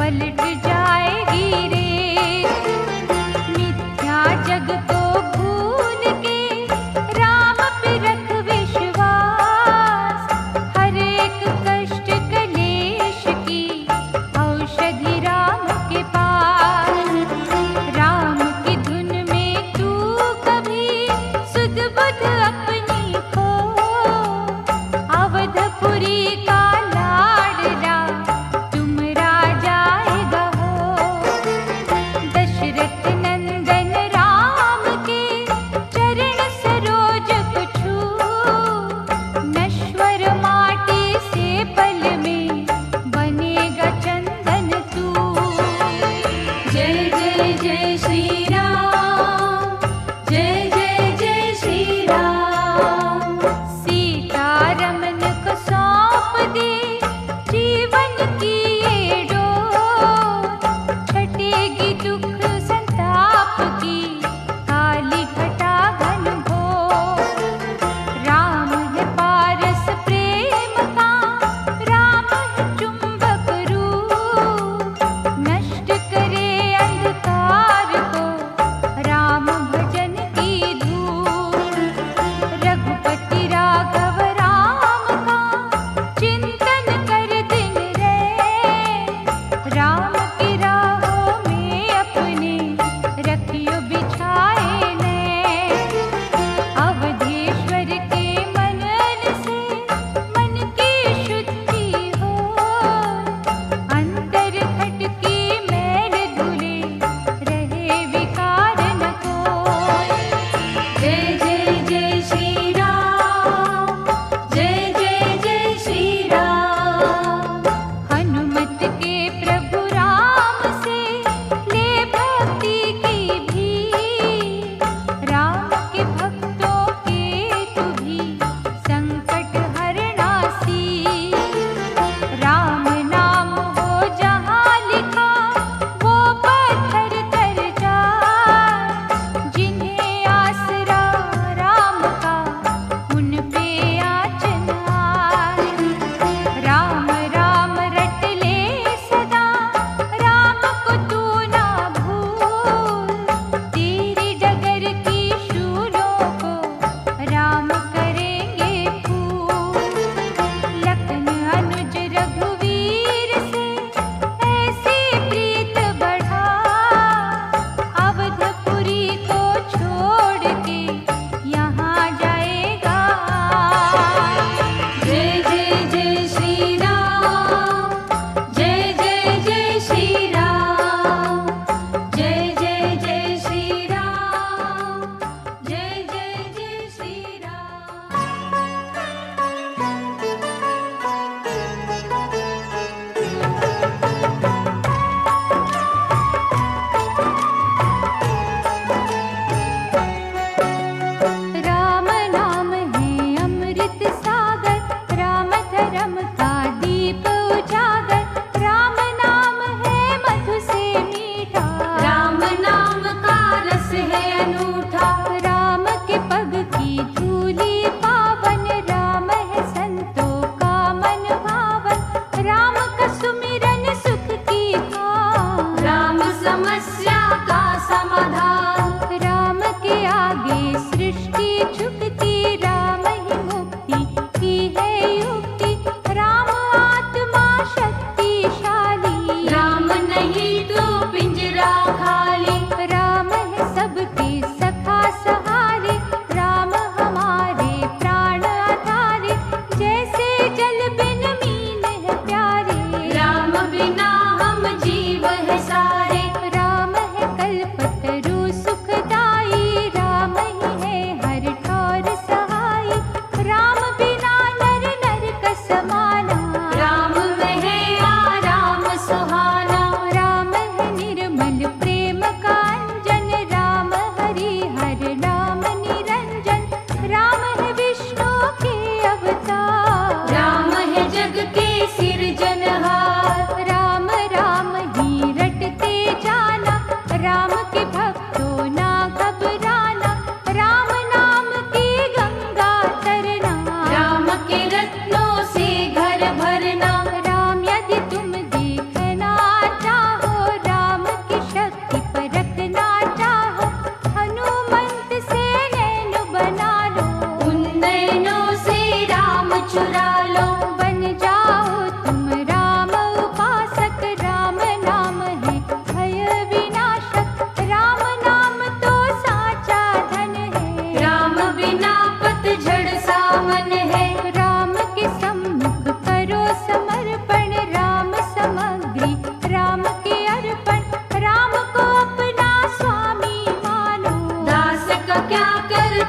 पलट जाएगी रे। मिथ्या जग को भूल के राम पे रख विश्वास। हर एक कष्ट कलेश की औषधि राम के पास। राम की धुन में तू कभी सुध बुध अपनी खो। अवधपुरी का लाडला तुम राजा हो। दशरथ नंदन राम के चरण सरोज को छू। नश्वर माटी से पल में बनेगा चंदन तू। जय जय जय श्री राम, जय जय जय श्री राम। सीता रमन को सौंप दे जीवन की ये डोर। छटेगी दुख संताप की काली घटा घन घोर। राम है पारस प्रेम का, राम है चुंबक रूप। नष्ट करे अंधकार को राम भजन की धूप। रघुपति राघव राम का चिंतन कर दिन रे। राम की राहों में अपने रखियो बिछाए ने। अवधेश्वर के मनन से मन की शुद्धि हो। अंतर खटकी मैल धुले रहे विकार न कोई। जय जय जय श्री राम, जय जय जय श्री राम। हनुमत के प्रभु राम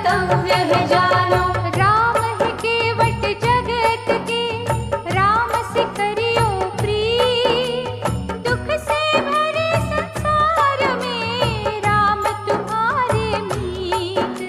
कर्तव्य है जानो। राम है केवट जगत के, राम से करियो प्रीत। दुख से भरे संसार में राम तुम्हारे मीत।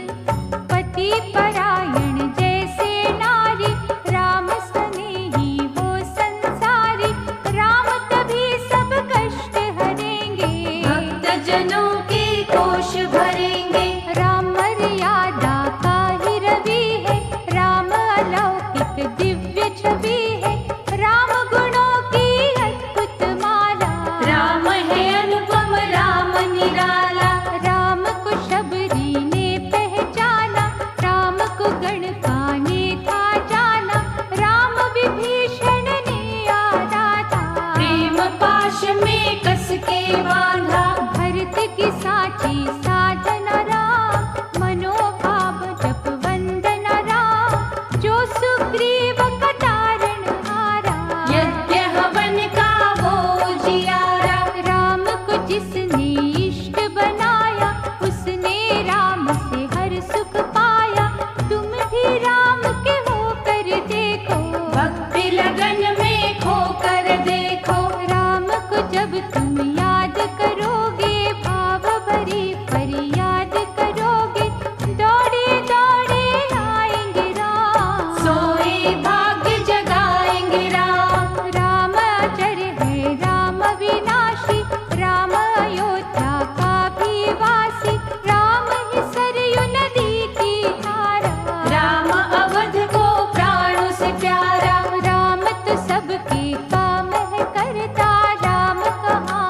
पति परायण जैसे नारी, राम स्नेही वो संसारी। राम तभी सब कष्ट हरेंगे, भक्त जनों के कोश भरेंगे। राम मर्यादा का ही रवि है, राम अलौकिक दिव्य छवि है। राम गुणों की अद्भुत माला, राम है अनुपम राम निराला। राम को शबरी ने पहचाना, राम को गणका ने था जाना। राम विभीषण ने आदा था, प्रेम पाश में कस के बांधा। भरत की साची साधना राम, मनोभाव जप वंदना राम। जो सुग्रीव का तारण हारा, यज्ञ हवन का वो जियारा। राम को जिसने इष्ट बनाया, उसने राम से हर सुख पाया। तुम भी राम के होकर देखो, भक्ति लगन में खोकर देखो। राम को जब तुम याद करोगे, भाव भरी फरियाद करोगे। दौड़े दौड़े आएंगे राम, सोए भाग्य जगाएंगे राम। राम अचर है राम विनाशी, राम अयोध्या का भी वासी। राम ही सरयू नदी की धारा, राम अवध को प्राणों से प्यारा। राम तो सबके काम है करता, राम कहाँ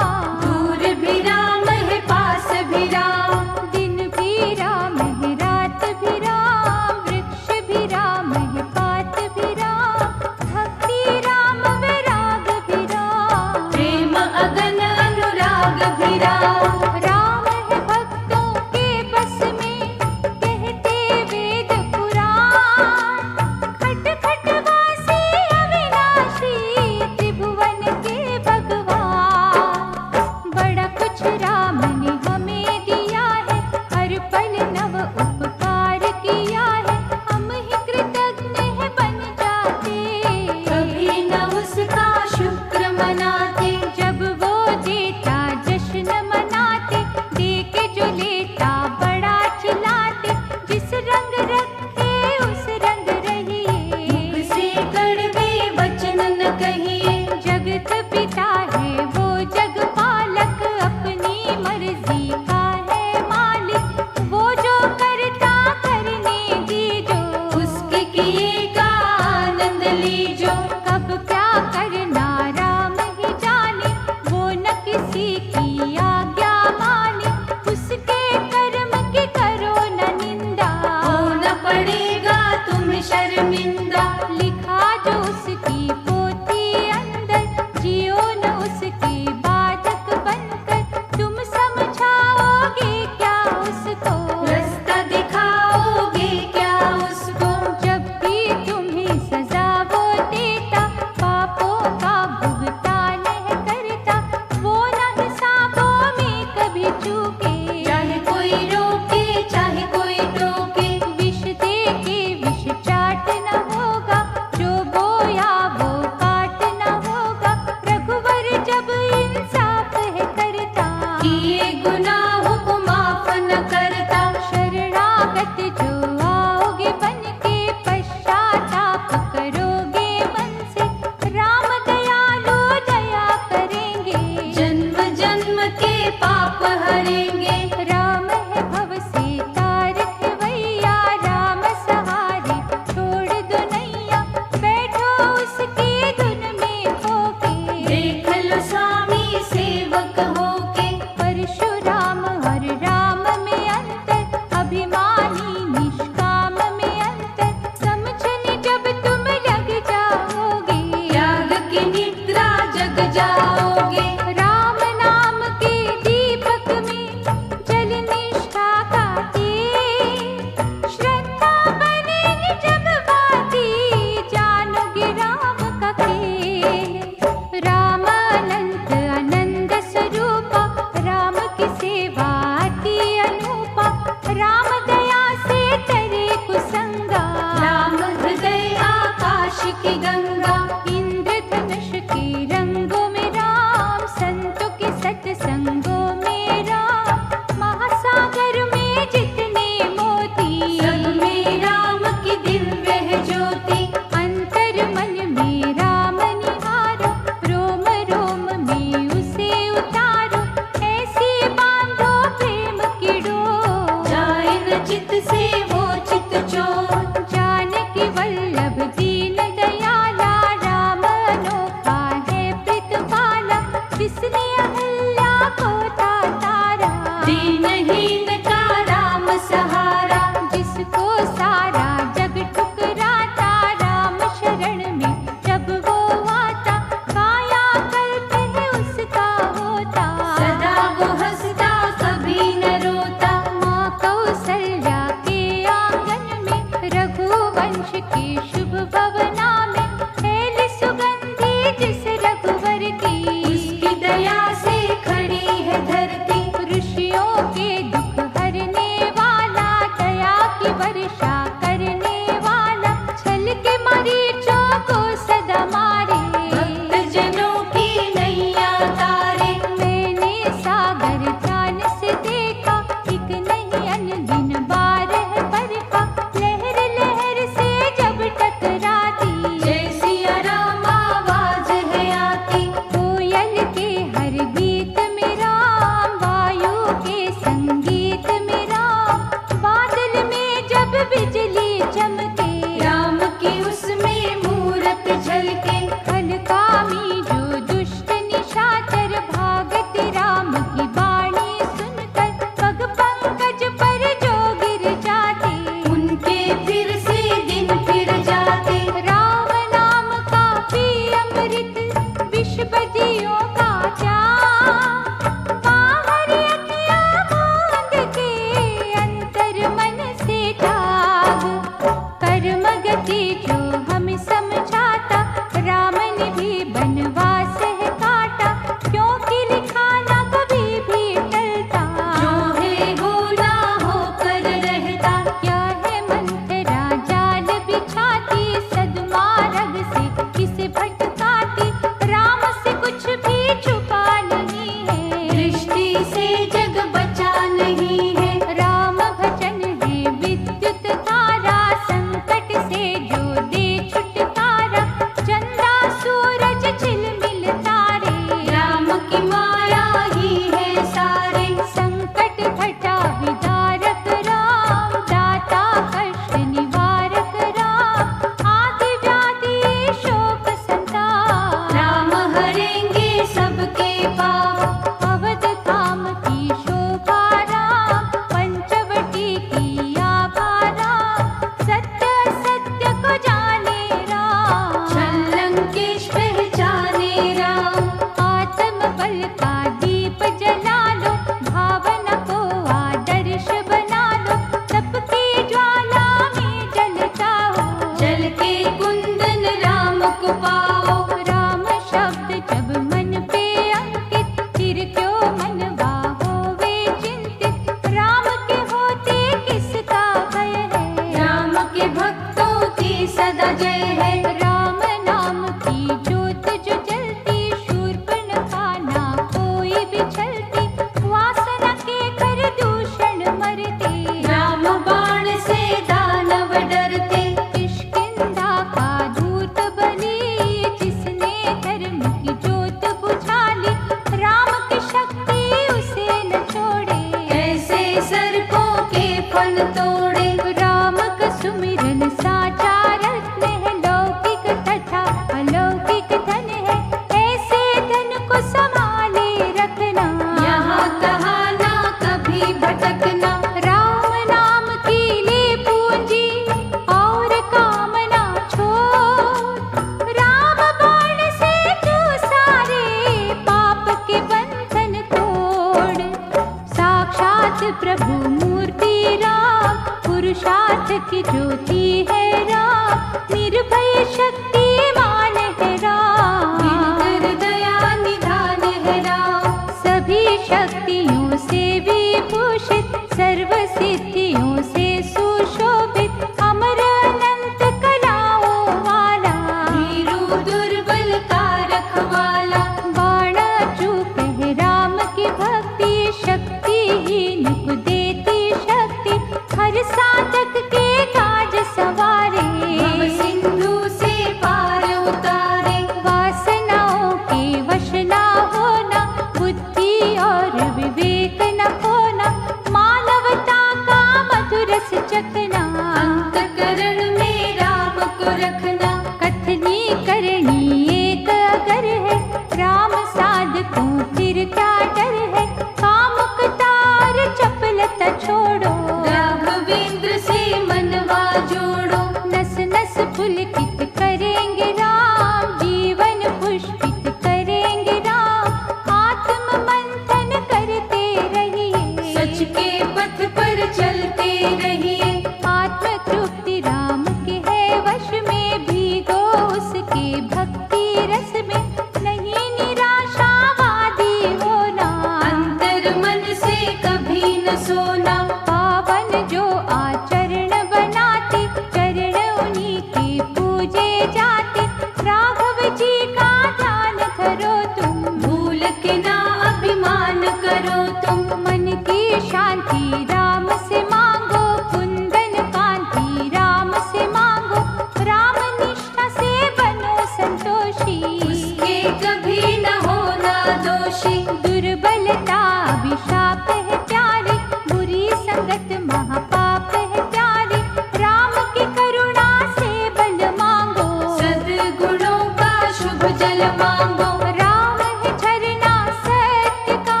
की ज्योति है राम, निर्भय शक्तिमान है राम, दिनकर दया निधान है राम। सभी शक्तियों से विभूषित, सर्व सिद्धियों से सुशोभित, अमर अनंत कलाओं वाला, वीरू दुर्बल का रखवाला। बाण चूक है राम की भक्ति, शक्तिहीन को देती शक्ति, हर साधक के काज सवारे, भव सिंधु से पार उतारे। वासनाओं के वश ना होना, बुद्धि और विवेक न खोना, मानवता का मधुर रस चखना, अंतःकरण में राम को रखना। कथनी करनी एक अगर है, राम साधकों फिर क्या डर है, कामुक तार चपलता छोड़ो, राघवेंद्र से मनवा जोड़ो। नस नस पुलकित करेंगे राम, जीवन पुष्पित करेंगे राम, आत्म मंथन करते रहिए, सच के पथ पर चलते रहिए। आत्म तृप्ति राम के है वश में, भीगो उसके भक्ति रस में, नहीं निराशावादी होना, अंतर मन से कभी न सोना। पावन जो आचरण बनाते, चरण उन्हीं के पूजे जाते, राघव जी का ध्यान करो तुम, भूल के ना अभिमान करो तुम। मन की शांति राम से मांगो, कुंदन कांति राम से मांगो, राम निष्ठा से बनो संतोषी, उसके कभी न होना दोषी। दुर्बलता अभिशाप है प्यारे, बुरी संगत महापाप है प्यारे, राम की करुणा से बल मांगो, सद्गुणों का शुभ जल मांगो। राम है झरना सत्य का,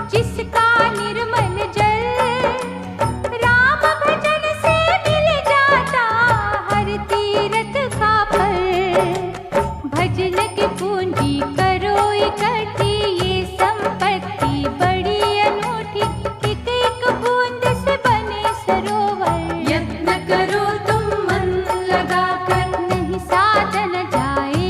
जिसका निर्मल जल, राम भजन से मिल जाता हर तीरथ का फल, भजन की पूंजी करो इकट्ठी, ये संपत्ति बड़ी अनूठी, एक एक बूंद से बने सरोवर, यत्न करो तुम मन लगाकर। नहीं साधन जाए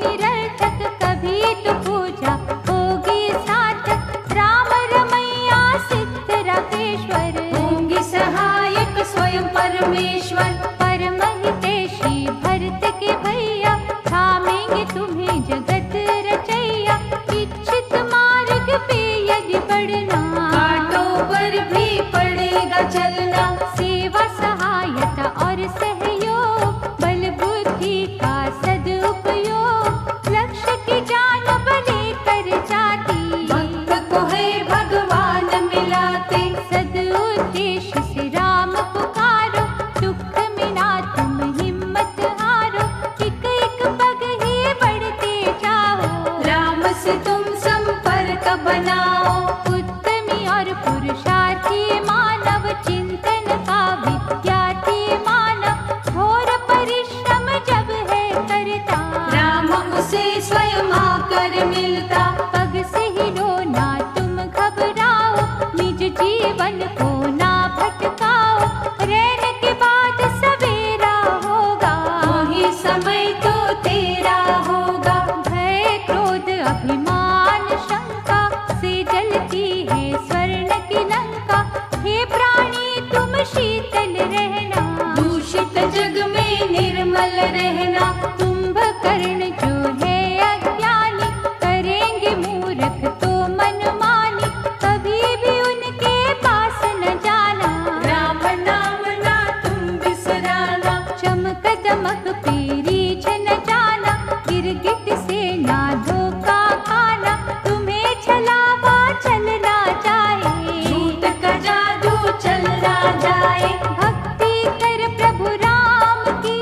निरर्थक, कभी तो पूजा होगी सार्थक, राम रमैया सिद्ध राकेश्वर, होंगे सहायक स्वयं परमेश्वर। परम हितैषी भरत के भैया, थामेंगे तुम्हें जगत रचैया, इच्छित मार्ग पे यदि बढ़ना, कांटों पर भी पड़ेगा चलना। सेवा सहायता और सहयोग, बल बुद्धि का सदुपयोग, लक्ष्य की जान बने कर जाती, भक्त को है भगवान मिलाते। सदुद्देश्य से राम पुकारो, दुख में ना तुम हिम्मत हारो, एक एक पग ही बढ़ते जाओ, राम से तुम संपर्क बनाओ। उत्तमी और पुरुषार्थी मानव, चिंतन का विद्यार्थी मानव, घोर परिश्रम जब है करता, राम उसे स्वयं आकर मिलता। पग से ही लो ना तुम घबराओ, निज जीवन को ना भटकाओ, रहने के बाद सवेरा होगा, वही समय तो तेरा होगा। भय क्रोध अभिमान शंका से जलती है स्वर्ण की लंका, हे प्राणी तुम शीतल रहना, दूषित जग में निर्मल रहना। कुंभकर्ण जो है अज्ञानी, करेंगे मूर्ख तो मनमानी, कभी भी उनके पास न जाना, राम नाम ना तुम बिसराना। चमक दमक पेरी छन जाना, गिरगिट से ना धोखा खाना, तुम्हें छलावा चलना जाए, झूठ का जादू चलना जाए। भक्ति कर प्रभु राम की,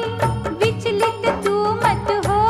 विचलित तू मत हो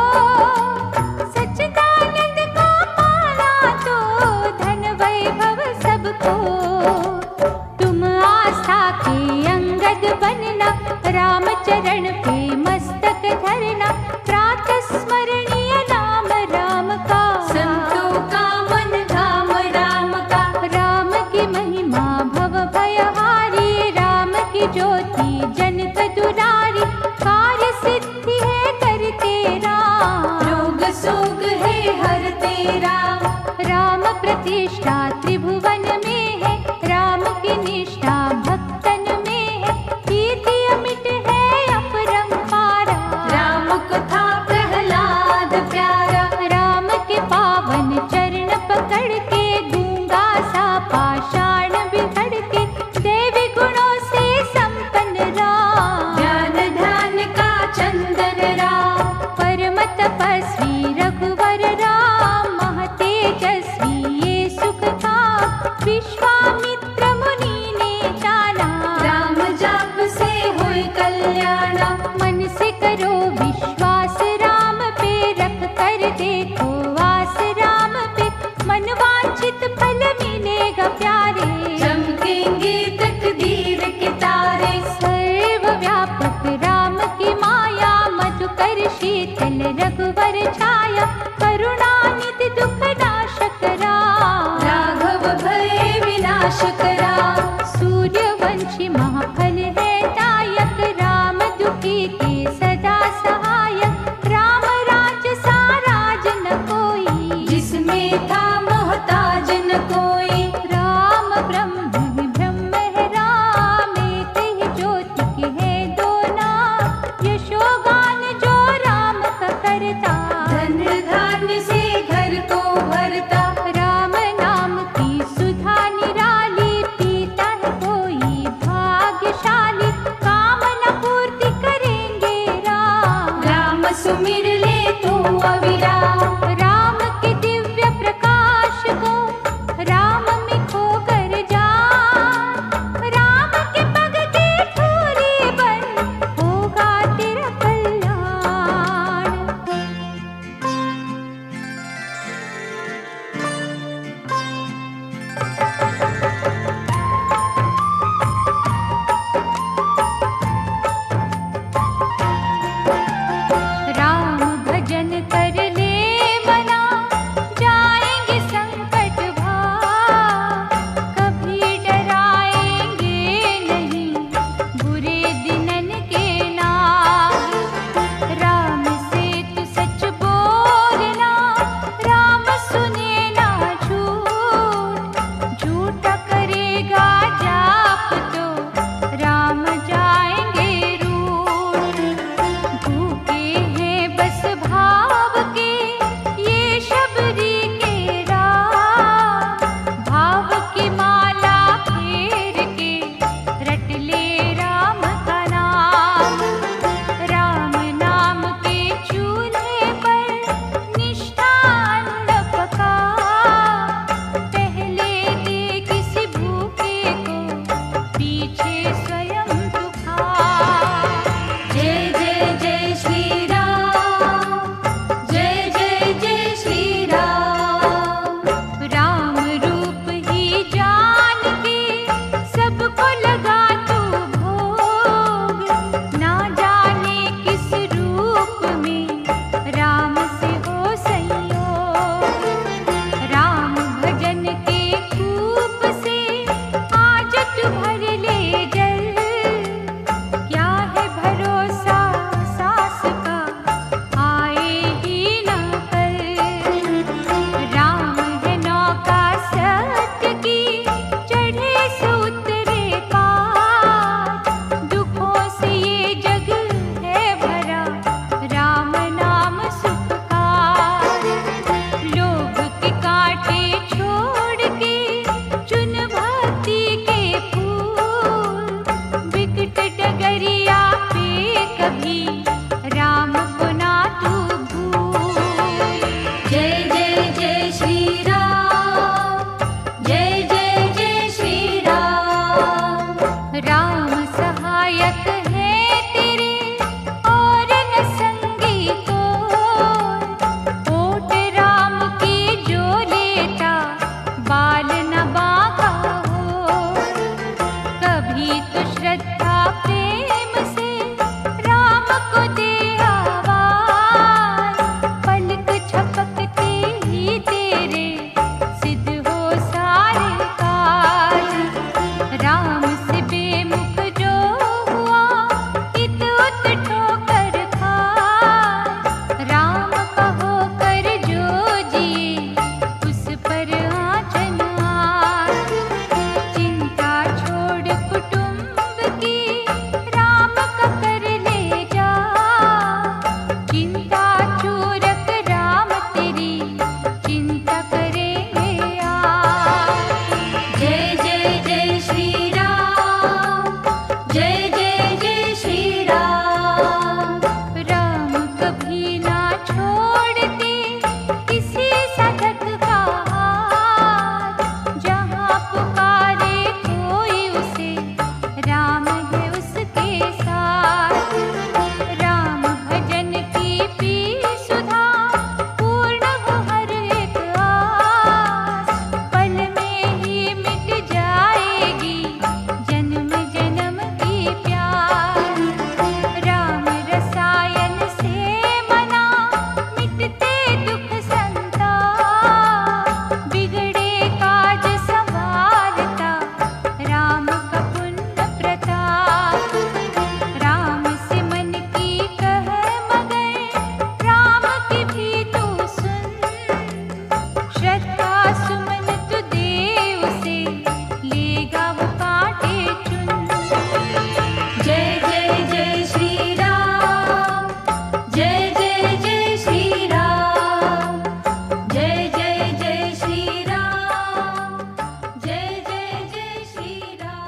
राम। राम प्रतिष्ठा त्रिभुवन में है, राम की निष्ठा भक्तन में है, कीर्ति अमिट है अपरंपारा। राम को था प्रहलाद प्यारा, राम के पावन चरण पकड़ के गूंगा सा पाषाण बिगड़ के, देवी गुणों से संपन्न राम। ज्ञान ध्यान का चंदन राम। परम तपस्वी रघुवर राम, महतेजस्वी ये सुख था, विश्वामित्र मुनि ने जाना। राम जाप से हुई कल्याणा, मन से करो विश्वास राम पे, रख कर देखो आस राम पे, मन वांछित फल मिलेगा प्यारे। चमकेंगे तकदीर के तारे। सर्वव्यापक राम की माया, मधुकर शीतल रघुवर छाया, करुणानिधि दुख नाशक राम। राघव भय विनाशक राम। सूर्यवंशी महाफल है दायक, राम दुखी के सदा सहायक, राम राज साराज न कोई, जिसमें था मोहताज न कोई। राम ब्रह्म ही ब्रह्म है राम, एक ही ज्योति के है दो नाम, यशोगान जो राम का करता, धन धान्य से घर को भरता। राम नाम की सुधा निराली, पीता है कोई भाग्यशाली, कामना पूर्ति करेंगे राम। राम सुमिर ले तू अविराम। राम के दिव्य प्रकाश श्रद्धा सुमन तू दे उसे, लेगा वो कांटे चुन। जय जय जय श्री राम, जय जय जय श्री राम, जय जय जय श्री राम, जय जय जय श्री राम।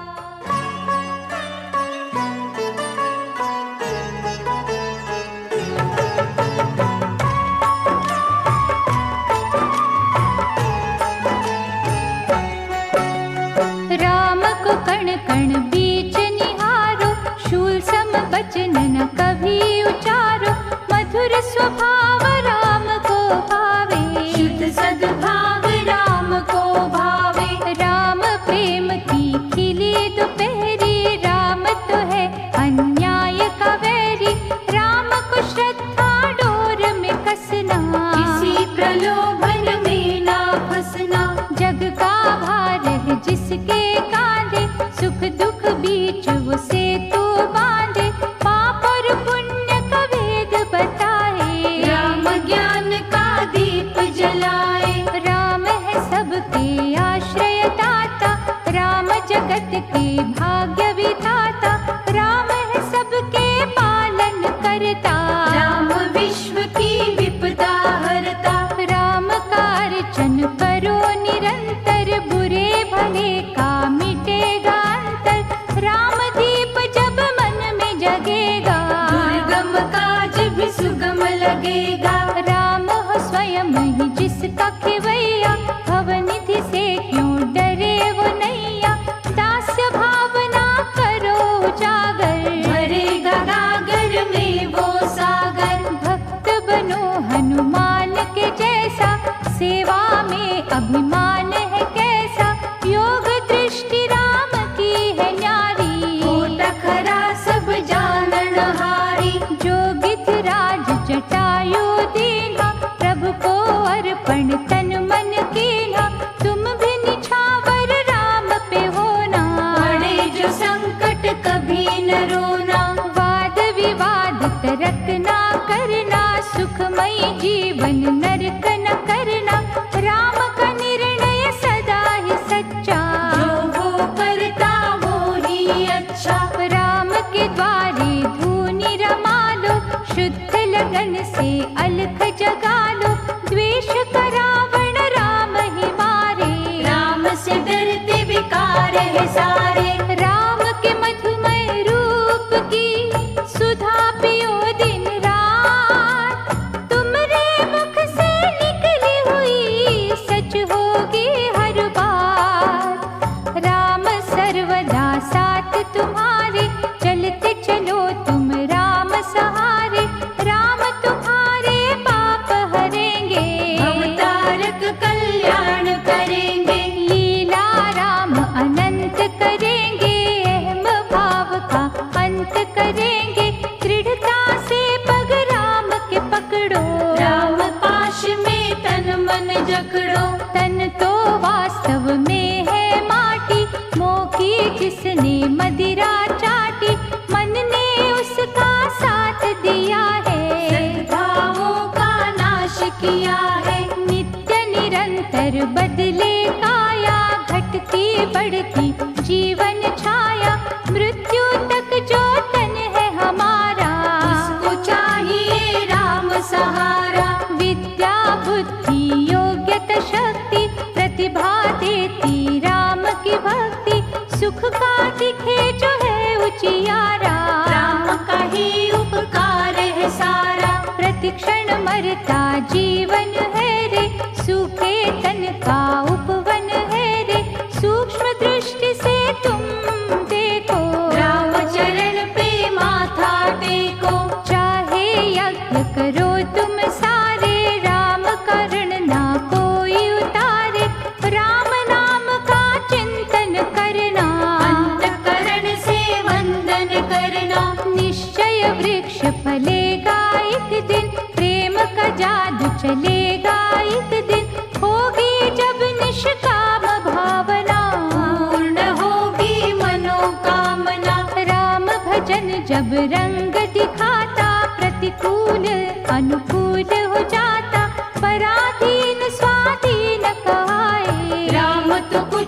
राम को कण कण बीच निहारो, शूल सम बचन न कभी उचारो। मधुर स्वभाव राम को भावे, शुद्ध सद्भाव राम को भावे। राम प्रेम की खिली दोपहरी, राम तो है अन्याय का वैरी। राम को श्रद्धा डोर में कसना, किसी प्रलोभन में ना फंसना। जग का भार है जिसके कांधे, सुख दुख बीच वो सेतु बांधे। पाप और पुण्य का भेद बताए, राम ज्ञान का दीप जलाए। राम है सबके आश्रय दाता, राम जगत के भाग्य विधाता। राम है सबके पालन करता, राम विश्व की विपदा हरता। राम का अर्चन करो निरंतर, बुरे भले का मिटेगा अंतर। राम दीप जब मन में जगेगा, दुर्गम काज भी सुगम लगेगा। राम हो स्वयं ही जिसका खेवैया, भवनिधि से क्यों डरे वो नैया। दास्य भावना करो उजागर, भरेगा गागर में वो सागर। भक्त बनो हनुमान के जैसा, सेवा में अभिमान है कैसा। योग दृष्टि राम की है न्यारी, खोटा खरा सब जाननहारी। जो गिरिराज जटायु दीन्हा, प्रभु को अर्पण तन मन कीन्हा। तुम भी निछावर राम पे होना, पड़े जो संकट कभी न रोना। वाद विवाद तर्क ना करना, सुखमयी जीवन नरक न करना। राम का निर्णय सदा ही सच्चा, जो वो करता वो ही अच्छा। राम के द्वारे धूनि रमा लो, शुद्ध लगन से अलख जगा लो। द्वेष का रावण राम ही मारे, राम से डरते विकार है सारे। राम के मधुमय रूप की सुधा पियो दिन रात। तुमरे मुख से निकली हुई सच होगी हर बार। राम सर्वदा साथ तुम्हारे, चलते चलो तुम राम सहारे। राम तुम्हारे पाप हरेंगे, अवतारक कल्याण करेंगे। लीला राम अनंत करेंगे, अहम भाव का अंत करेंगे। दृढ़ता से पग राम के पकड़ो, राम पाश में तन मन जकड़ो। तन तो वास्तव में है माटी, मोकी जिसने मदिरा चाटी। मन ने उसका साथ दिया है, सद्भावों का नाश किया है। नित्य निरंतर बदले काया, घटती बढ़ती जीवन छाया। मृत्यु तक जो तन है हमारा, उसको चाहिए राम सहारा। विद्या बुद्धि योग्यता शक्ति, प्रतिभा देती राम की भक्ति। सुख का दिखे जो है उजियारा, राम का ही उपकार है सारा। प्रतिक्षण मरता जीवन है रे, सूखे तन का उपवन है रे। सूक्ष्म दृष्टि से तुम देखो, राम चरण पे माथा टेको। चाहे यज्ञ करो तुम सारे, राम करण ना कोई उतारे। राम नाम का चिंतन करना, अंतःकरण से वंदन करना। निश्चय वृक्ष फलेगा एक दिन, प्रेम का जादू चलेगा एक दिन। होगी जब निष्काम भावना, पूर्ण होगी मनोकामना। राम भजन जब रंग दिखाता, प्रतिकूल अनुकूल हो जाता। पराधीन स्वाधीन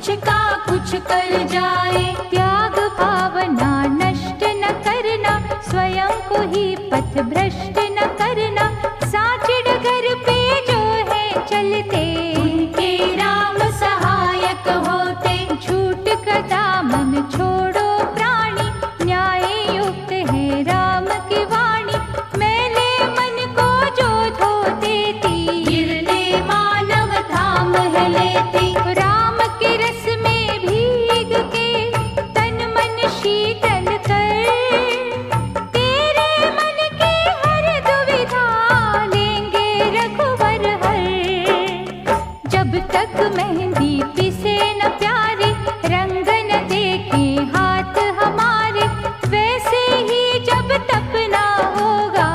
कुछ का कुछ कर जाए। त्याग भावना नष्ट न करना, स्वयं को ही पथ भ्रष्ट न करना। साचे डगर पे जो है चलते, उनके राम सहायक होते। झूठ का दामन छोड़ो प्राणी, न्याय युक्त है राम की वाणी। मैले मन को जो धो देती, गिरते मानव थाम है लेती। राम के रस में भीग के तन मन शीतल कर, तेरे मन की हर दुविधा लेंगे रघुवर हर। जब तक मेहंदी पिसे न प्यारे, रंग न देखे हाथ हमारे, वैसे ही जब तप ना होगा,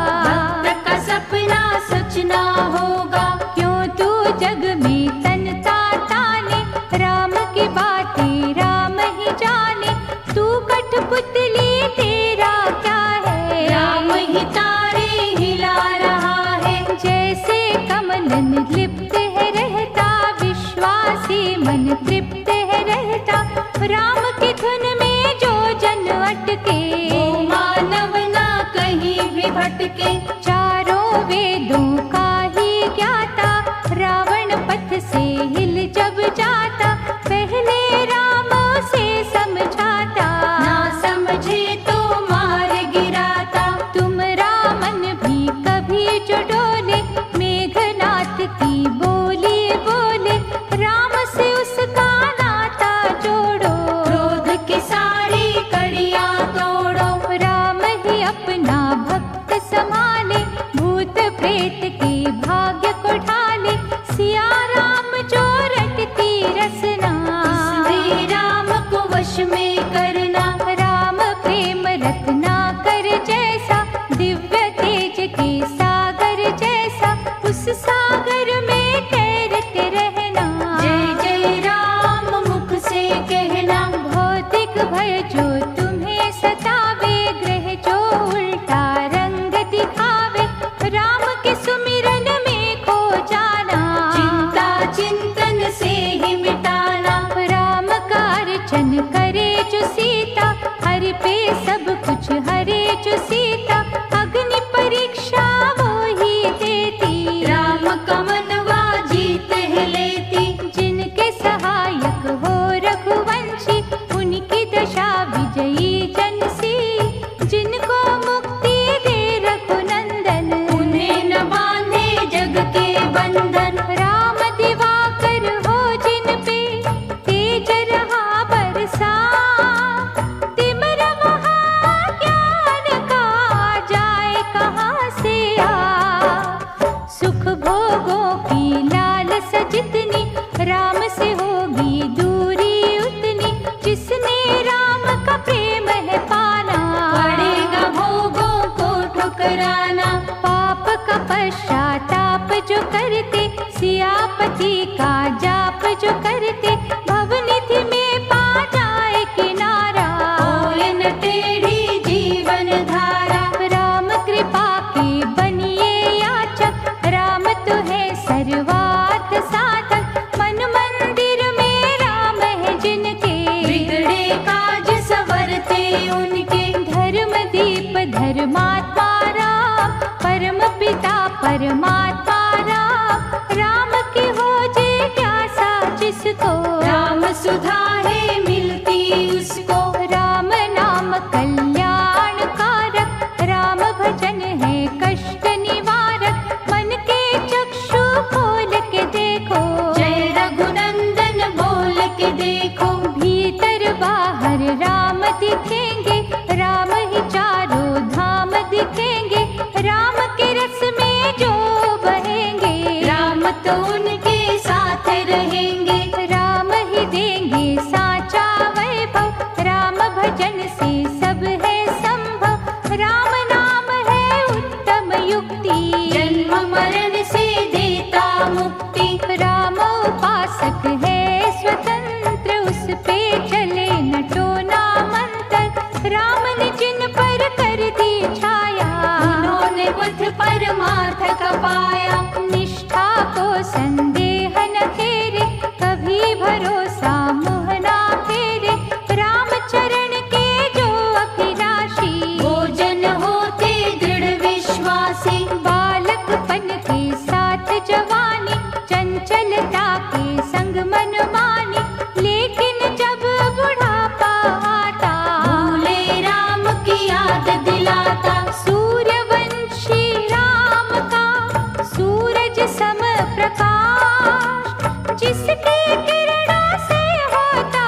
भक्त का सपना सच ना होगा। क्यों तू जग में तनता ताने, राम की बातें राम ही जाने। तू कठपुतली तेरा क्या है, राम ही तारे हिला रहा है। जैसे कमल लिप्त है रहता, विश्वासी मन तृप्त है रहता। राम की धुन में जो जन अटके, वो मानव ना कहीं भी भटके। चारों वेदों का ही ज्ञाता, रावण पथ से हिल जब जाता, पहले राम से समझाता। ना समझे तो मार गिराता। तुम रामन भी कभी जो डोले, मेघनाथ की बोली बोले, राम से उसका नाता जोड़ो। क्रोध की सारी कड़ियां तोड़ो। राम ही अपना भक्त संभाले, भूत प्रेत के भाग्य को ढाले। सिया राम जो रटती रसना, श्री राम को वश में करना। राम प्रेम रत्ना कर जैसा, दिव्य तेज के सागर जैसा, उस सागर में तैरते रहना। जय जय राम मुख से कहना। भौतिक भय जो तुम्हें सतावे, ग्रह जो उल्टा रंग दिखावे, राम के सुमिरन में खो जाना। चिंता चिंतन से ही मिटाना। राम का अर्चन करे जो सीता, हरि पे सब कुछ हरे जो सीता। अग्नि परीक्षा वो ही देती, राम का मनवा जीत है लेती। जिनके सहायक हो रघुवंशी, उनकी दशा विजयी जन सी। जिनको मुक्ति दे रघुनंदन, उन्हें न बांधे जग के बंधन। राम दिवाकर हो जिन पे, तेज रहा बरसा। तिमिर महाज्ञान का जाए कहाँ से आ। सुख भोगों की लालसा जितनी, राम से होगी दूरी उतनी। जिसने राम का प्रेम है पाना, पड़ेगा भोगों को ठुकराना। पाप का पश्चाताप जो करते, सियापति का जाप जो करते, भवनिधि में पा जाए किनारा। होए न टेढ़ी जीवन धारा। राम कृपा के बनिए याचक, राम तो है सर्वार्थ साधक। मन मंदिर में राम है जिनके, बिगड़े काज सवरते उनके। धर्म दीप धर्मात्मा राम, परम पिता परमात्मा राम। राम की हो जिज्ञासा जिसको, राम सुधा है मिलती उसको। राम नाम कल्याण कारक, राम भजन है कष्ट निवारक। मन के चक्षु खोल के देखो, जय रघुनंदन बोल के देखो। भीतर बाहर राम दिखेंगे, राम ही चारों धाम दिखेंगे। राम के रस में जो बहेंगे, राम तो उनके साथ रहेंगे। राम ही देंगे साचा वैभव। राम भजन से सब है संभव, राम नाम है उत्तम युक्ति। जन्म मरण से देता मुक्ति। राम उपासक है स्वतंत्र, उस पे चले न टोना मंत्र। राम ने जिन पर कर दी छाया, उन्होंने बुद्ध परमार्थ का पाया। निष्ठा को संदेह न तेरे, कभी भरोसा मुह जिसकी किरणों से होता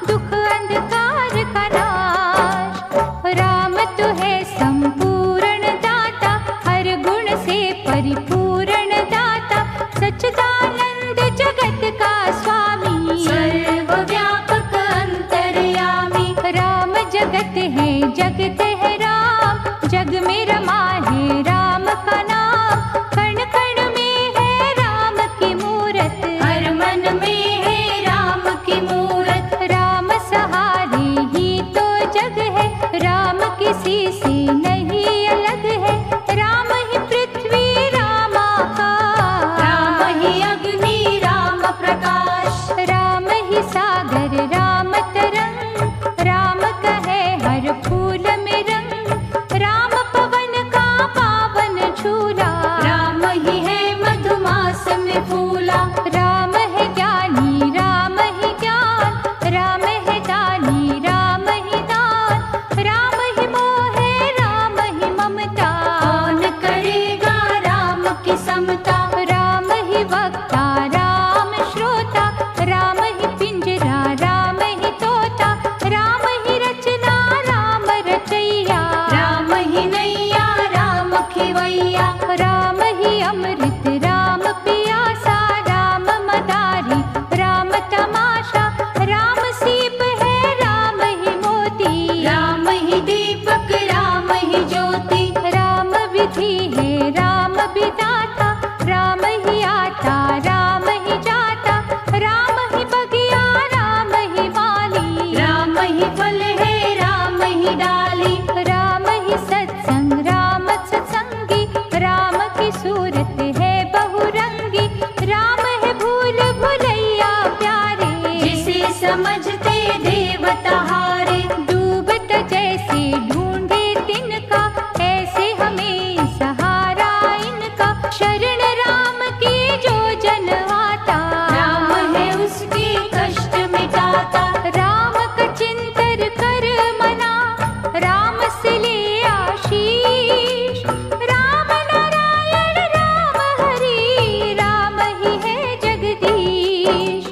दुख अंधकार का नाश। राम तो है संपूर्ण दाता, हर गुण से परिपूर्ण दाता, सच्चिदानंद जगत का स्वामी, सर्वव्यापक अंतर्यामी। राम जगत है जगत है राम, जग में रमा है राम का नाम। कण कण में है राम की मूरत, हर मन में है राम की मूरत। राम सहारे ही तो जग है, राम किसी से नहीं अलग है। राम ही पृथ्वी राम आकाश, राम ही अग्नि राम प्रकाश। राम ही सागर राम तरंग, राम कहे हर फूल में रंग। राम पवन का पावन झूला, राम ही है मधुमास में फूला। राम है ज्ञानी राम ही ज्ञान, राम है दानी राम ही दान। राम ही मोह है राम ही ममता, कौन करेगा राम की समता। राम ही वक्ता राम श्रोता, राम ही पिंजरा राम ही तोता। राम ही रचना राम रचैया, राम ही नैया राम खिवैया। राम ही अमृत राम पियासा, राम मदारी राम तमाशा। राम सीप है राम ही मोती, राम ही दीपक राम ही ज्योति। राम विधि है राम विधाता, राम ही आता राम ही जाता। राम ही बगिया राम ही माली, राम ही फल है राम ही डाली। राम ही सत्संग राम सत्संगी, राम की सूरत है बहुरंगी। राम है भूल भुलैया प्यारे, जिसे समझते देवता हारे। डूबत जैसे ढूंढे तिनका, ऐसे हमें सहारा इनका। शरण राम की जो जन आता, राम है उसके कष्ट मिटाता। राम का चिंतन कर मना, राम से ले आशीष। राम नारायण राम हरि, राम ही है जगदीश।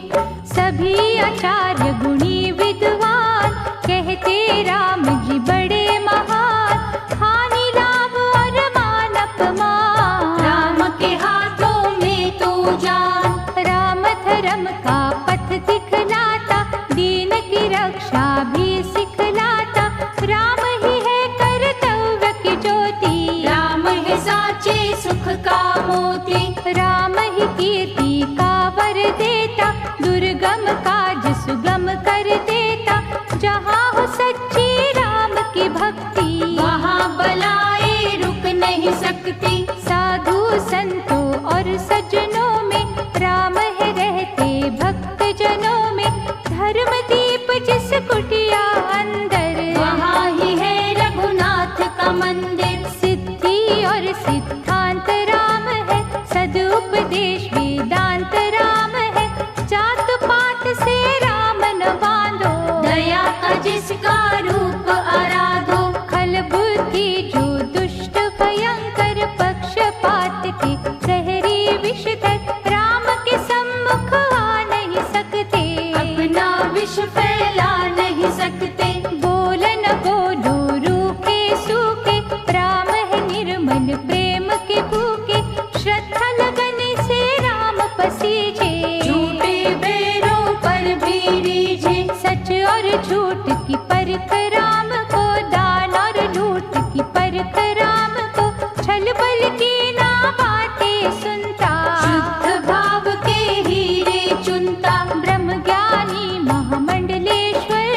सभी आचार्य गुणी विद्वान, कहते राम जी बड़े महान। हानि लाभ और मान अपमान, राम के हाथों में तू जान। राम धर्म का पथ दिखलाता, दीन की रक्षा भी सिखलाता। राम ही है कर्तव्य की ज्योति, राम है साचे सुख का मोती। राम ही कीर्ति का वर देता, दुर्गम काज सुगम कर देता। जहाँ हो सच्ची राम की भक्ति, वहाँ बलाएं रुक नहीं सकती। साधु संतों और सज्जनों में, राम है रहते भक्त जनों में। धर्म दीप जिस कुटिया अंदर, वहाँ ही है रघुनाथ का मंदिर। सिद्धि और सिद्धांत राम है, सदुपदेश वेदांत राम है। जात पात से राम न बांधो, दया का जिसका रूप आराधो। खल बुद्धि जो दुष्ट भयंकर, पक्षपात के सहरी विषधर। राम के सम्मुख आ नहीं सकते, अपना विष फैला नहीं सकते। बोल न बोलो रूखे सूखे, राम है निर्मल प्रेम के भूखे। श्रद्धा लगन से राम पसीजे, झूठे बैरों पर भी रीझे। सच और झूठ की परख राम को, दान और लूट की परख राम को। छल बल की ना बातें सुनता, शुद्ध भाव के हीरे चुनता। ब्रह्म ज्ञानी महामंडलेश्वर,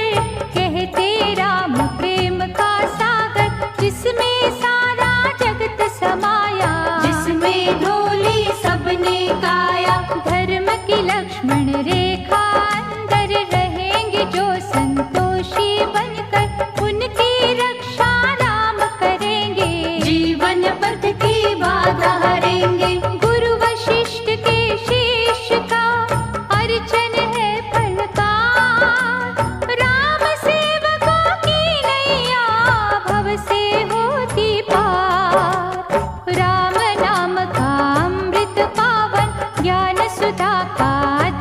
कहते राम प्रेम का सागर। जिसमें सारा जगत समाया, जिसमें ढोली सबने काया। धर्म की लक्ष्मण रेखा अंदर, रहेंगे जो संतोषी बनकर। उनकी रक्षा राम करेंगे, जीवन पथ की बाधा हरेंगे। गुरु वशिष्ठ के शिष्य का अर्चन है फलकार। राम सेवकों की नैया भव से होती पार। राम नाम का अमृत पावन, ज्ञान सुधा का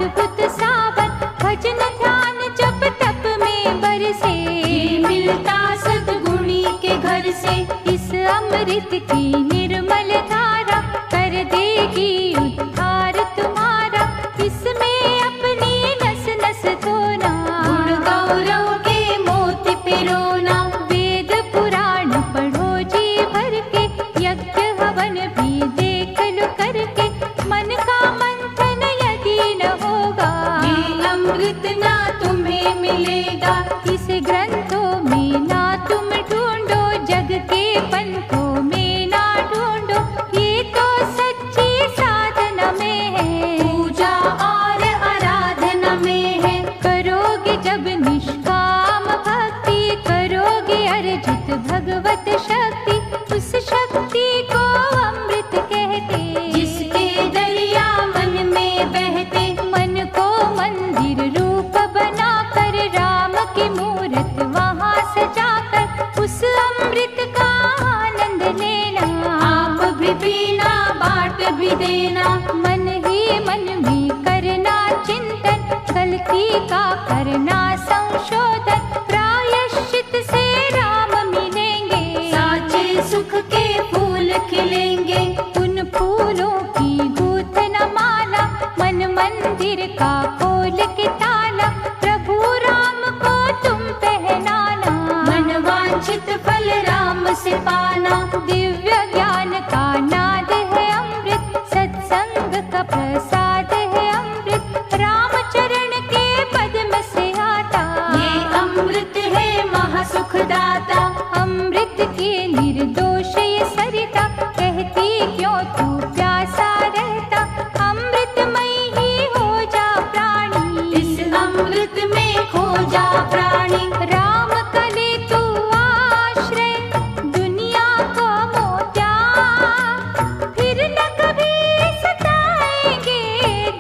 अद्भुत सावन, भजन ध्यान जप तप में बरसे। ये मिलता सद्गुणी के घर से। इस अमृत की निर्मल धारा कर देगी उद्धार तुम्हारा। इसमें अपनी नस नस धोना, गुण गौरव के मोती पिरोना। वेद पुराण पढ़ो जी भर के, यज्ञ हवन भी देख लो करके। मन का मंथन यदि न होगा, ये अमृत ना तुम्हें मिलेगा। इस ग्रंथों में ना तुम ढूंढो, जग के पंथों में ना ढूंढो। ये तो सच्ची साधना में है, पूजा और आराधना में है। करोगे जब निष्काम भक्ति, करोगे अर्जित भगवत शक्ति। उस शक्ति को अमृत कहते, जिसके दरिया मन में बहते। मन को मंदिर रूप बनाकर, राम की मूरत वहाँ सजाकर, उस अमृत का आनंद लेना। आप भी पीना, बांट भी देना। मन ही मन में करना चिंतन, गलती का करना संशोधन। प्रायश्चित से राम मिलेंगे, साचे सुख के फूल खिलेंगे। उन फूलों की गूंथन माला, मन मंदिर का खोल के ताला। प्रभु राम को तुम पहनाना, मन वांछित फल राम से पाना। दिव्य ज्ञान का नाद है अमृत, सत्संग का प्रसाद है अमृत। रामचरण के पद्म से आता, ये अमृत है महासुखदाता। अमृत के निर्दोष ये सरिता, कहती क्यों तू प्यासा रहता। अमृतमय ही हो जा प्राणी, इस अमृत में खो जा प्राणी। राम का ले तू आश्रय, दुनिया को मोत्या। फिर न कभी सताएंगे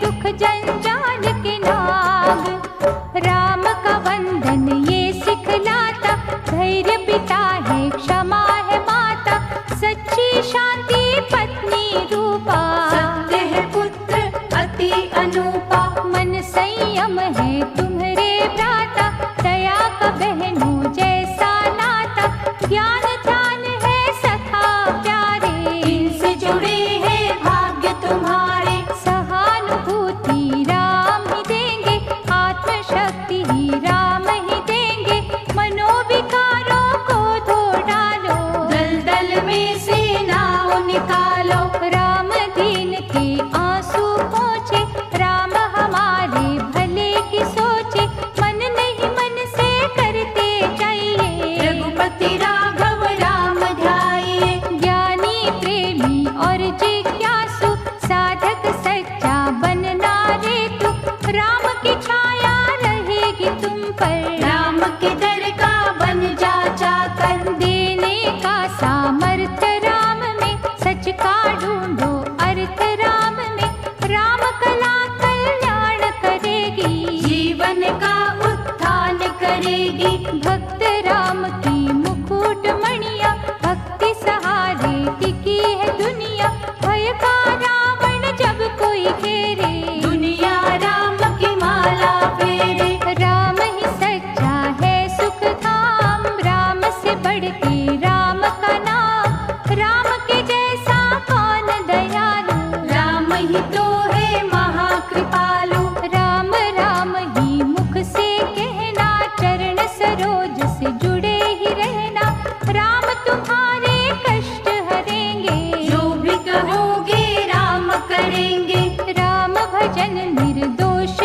दुख जंजाल के नाग। राम का वंदन ये सिखलाता, धैर्य पिता है क्षमा है माता। सच्ची शांति पत्नी रूपा, सत्य है पुत्र अति अनूपा। मन संयम है तुम्हारे भ्राता, दया का बहनों जैसा नाता। ज्ञान ध्यान है सखा प्यारे, इनसे जुड़े हैं भाग्य तुम्हारे। सहानुभूति राम ही देंगे, आत्मशक्ति ही राम ही देंगे। मनोविकारों को धो डालो, दलदल में से नाव निकालो। राम दीन के आंसू पोंछे, राम हमारे भले की सोचे। मन नहीं मन से करते जाइए, रघुपति राघव राम ध्याइए। ज्ञानी प्रेमी और जिज्ञासु, साधक सच्चा बनना रे तू। राम की छाया रहेगी तुम पर, राम के दर का बन जा जाकर। देने का सामर्थ्य राम में, सच का ढूंढो अर्थ राम में। राम कला कल्याण करेगी, जीवन का उत्थान करेगी। भक्त राम की मुकुट मणिया, भक्ति सहारे टिकी है दुनिया। भय का रावण जब कोई घेरे, दुनिया राम की माला फेरे। राम ही सच्चा है सुख धाम, राम से बढ़ के राम का नाम। राम के जैसा कौन दयालु, राम ही तो है महाकृपालु। राम राम ही मुख से कहना, चरण सरोज से जुड़े ही रहना। राम तुम्हारे कष्ट हरेंगे, जो भी कहोगे राम करेंगे। राम भजन निर्दोष